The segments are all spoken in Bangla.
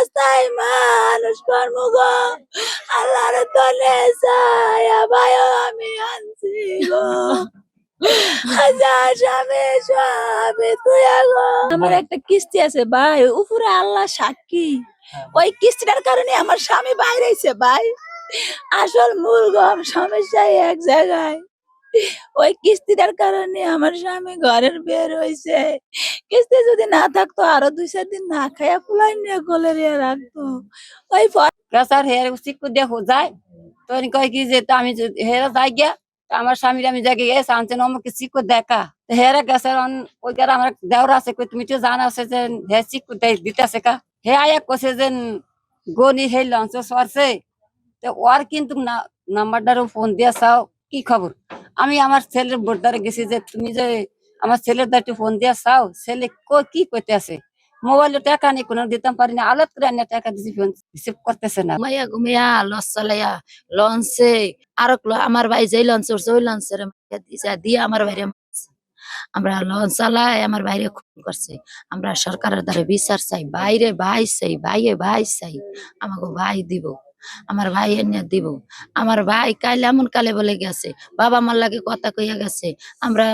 রাস্তায় মানুষ কর্মগ আল্লাহর তলে ছায়া ভাই আমি আনছি গো হাজার স্বামী স্বামী তুই গো। আমার একটা কিস্তি আছে ভাই, উপরে আল্লাহ সাক্ষী, ওই কিস্তিটার কারণে আমার স্বামী বাইরে হয়েছে ভাই। আসল মূল গম সমস্যায় এক জায়গায়, ওই কিস্তিটার কারণে আমার স্বামী ঘরের বের হয়েছে। কিস্তি যদি না থাকতো আরো 2-4 দিন না খাইয়া ফুলাই নিয়ে গলে রাখতো। ওই স্যার হের চিকু দিয়ে যায় তো কয় কি যে আমি হেরা যাই গিয়া আমার স্বামীর আমি জায়গায় গেছে আনছেন আমাকে চিকু দেখা হেরা গেছে ওই গার আমার দেওরা আছে কই তুমি তো জানা আছে যে হে চিকু দিতেছে কা হে আয়া কছে যে গনি হে লঞ্চ সরছে তো ওর কিন্তু নাম্বারটারও ফোন দিয়া চাও কি খবর। আমি আমার ছেলের বোর্ডারে গেছি যে তুমি যে আমার ছেলের দায়িত্ব ফোন দিয়া চাও ছেলে কি করতে আছে মোবাইলে টাকা নেই কোনো দিতাম পারি না আলাদা করে আনিয়া টাকা দিছি ফোন রিসিভ করতেছে না। ঘুমাইয়া ঘুমাইয়া লঞ্চ চালাইয়া লঞ্চে আর আমার ভাই যেই লঞ্চ উঠছে ওই লঞ্চের দিয়ে আমার বাইরে আমরা লঞ্চ চালাই আমার বাইরে খুন করছে। আমরা সরকারের দ্বারা বিচার চাই, বাইরে ভাই চাই, ভাইয়ে ভাই চাই, আমাকে ভাই দিব, আমার ভাই এনে দিব। আমার ভাই কাল এমন কালে বলে গেছে বাবা মার লাগে কথা কইয়া গেছে আমরা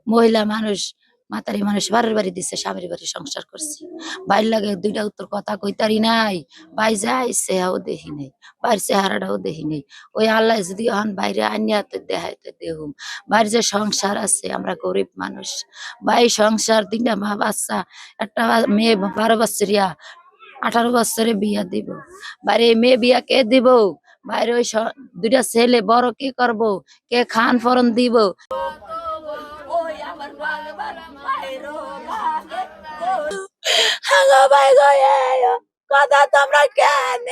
মহিলা মানুষ মাতারি মানুষ বাড়ির বাড়ি দিচ্ছে স্বামীর বাড়ি সংসার করছি, বাইর লাগে দুইটা উত্তর কথা কইতারি নাই। ভাই যাই সেহাও দেখি নাই, বাইর চেহারাটাও দেখি নাই। ওই আল্লাহ যদি হন বাইরে আনিয়া তো দেখাই তো দেহুম। বাইরে যে সংসার আছে আমরা গরিব মানুষ, ভাই সংসার 3টা মা বাচ্চা, একটা মেয়ে 12 বছরিয়া 18 বছরে বিয়া দিব, বাইরে মেয়ে বিয়া কে দিব, বাইরে ওই 2টা ছেলে বড় কি করব, কে খান ফরন দিব। কথা তোমরা কেন